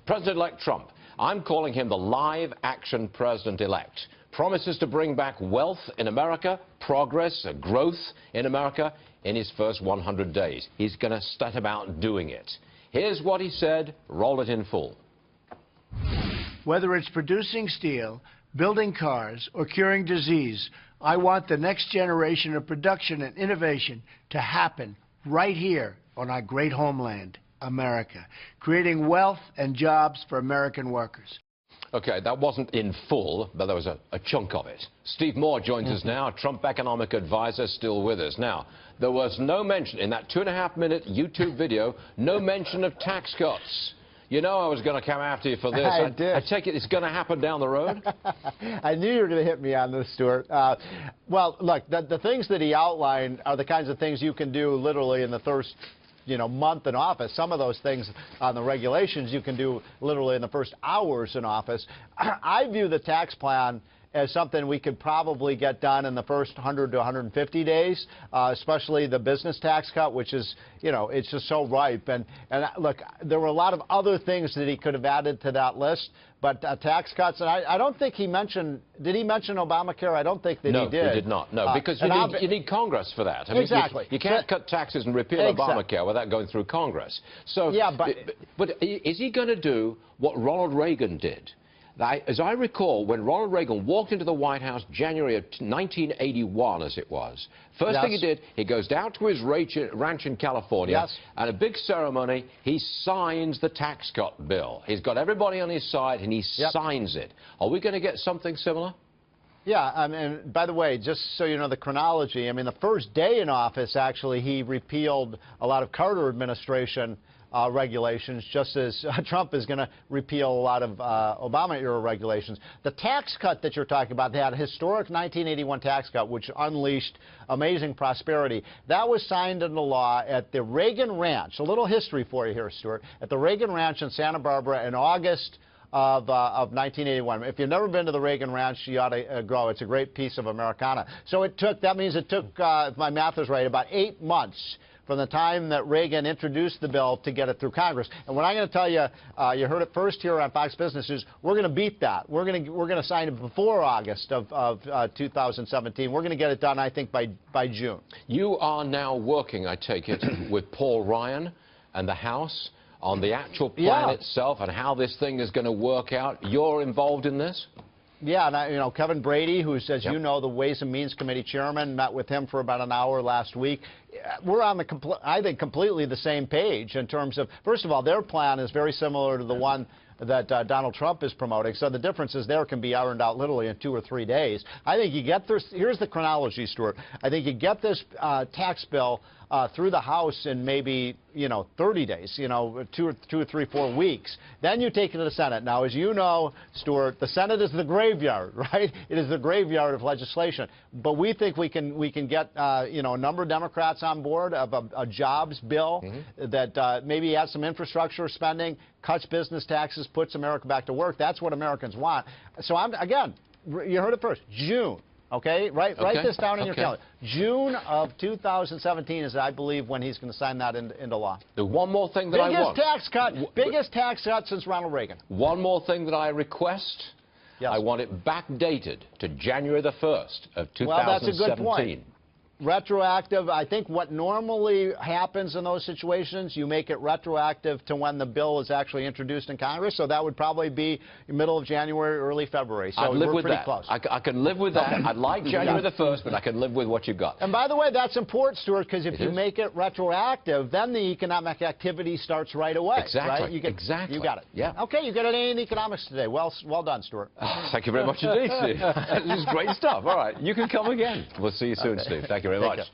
President-elect Trump, I'm calling him the live-action president-elect. Promises to bring back wealth in America, progress, growth in America in his first 100 days. He's going to start about doing it. Here's what he said. Roll it in full. Whether it's producing steel, building cars, or curing disease, I want the next generation of production and innovation to happen right here on our great homeland, America, creating wealth and jobs for American workers. Okay, that wasn't in full, but there was a chunk of it. Steve Moore joins us now, Trump economic advisor, still with us. Now, there was no mention in that 2.5-minute YouTube video, no mention of tax cuts. You know I was going to come after you for this. I did. I take it it's going to happen down the road? I knew you were going to hit me on this, Stuart. Well, look, the things that he outlined are the kinds of things you can do literally in the first month in office. Some of those things on the regulations you can do literally in the first hours in office. I view the tax plan as something we could probably get done in the first 100 to 150 days, especially the business tax cut, which is, it's just so ripe. And look, there were a lot of other things that he could have added to that list, but tax cuts, and I don't think he mentioned, did he mention Obamacare? I don't think that he did. No, he did not. No, because you need Congress for that. I mean, exactly. You can't cut taxes and repeal Obamacare without going through Congress. So, yeah, but is he going to do what Ronald Reagan did? As I recall, when Ronald Reagan walked into the White House, January of 1981, as it was, first thing he did, he goes down to his ranch in California, and a big ceremony, he signs the tax cut bill. He's got everybody on his side, and he signs it. Are we going to get something similar? Yeah, and by the way, just so you know the chronology, I mean, the first day in office, actually, he repealed a lot of Carter administration regulations, just as Trump is going to repeal a lot of Obama-era regulations. The tax cut that you're talking about, they had a historic 1981 tax cut, which unleashed amazing prosperity. That was signed into law at the Reagan Ranch. A little history for you here, Stuart. At the Reagan Ranch in Santa Barbara in August of 1981. If you've never been to the Reagan Ranch, you ought to go. It's a great piece of Americana. So that means it took, if my math is right, about 8 months from the time that Reagan introduced the bill to get it through Congress. And what I'm going to tell you, you heard it first here on Fox Business News, we're going to beat that. We're going to sign it before August of 2017. We're going to get it done, I think, by June. You are now working, I take it, with Paul Ryan and the House on the actual plan itself and how this thing is going to work out. You're involved in this? Yeah, and Kevin Brady, who's, as you know, the Ways and Means Committee chairman, met with him for about an hour last week. We're on I think, completely the same page in terms of, first of all, their plan is very similar to the one that Donald Trump is promoting. So the differences there can be ironed out literally in 2 or 3 days. I think you get this. Here's the chronology, Stuart. I think you get this tax bill through the House in maybe 30 days, 2 or 3, 4 weeks. Then you take it to the Senate. Now, as you know, Stuart, the Senate is the graveyard, right? It is the graveyard of legislation. But we think we can get a number of Democrats on board of a jobs bill that maybe adds some infrastructure spending, cuts business taxes, puts America back to work. That's what Americans want. So again, you heard it first, June. Okay, write this down in your calendar. June of 2017 is, I believe, when he's going to sign that into law. The one more thing that I want. Biggest tax cut since Ronald Reagan. One more thing that I request. Yes. I want it backdated to January the 1st of 2017. Well, that's a good point. Retroactive. I think what normally happens in those situations, you make it retroactive to when the bill is actually introduced in Congress. So that would probably be middle of January, early February. So we're pretty close. I can live with that. I'd like January the 1st, but I can live with what you got. And by the way, that's important, Stuart, because if you make it retroactive, then the economic activity starts right away. Exactly. Right? Exactly. You got it. Yeah. Okay, you got an A in economics today. Well done, Stuart. Thank you very much indeed, Steve. This is great stuff. All right, you can come again. We'll see you soon, Steve. Thank you very much.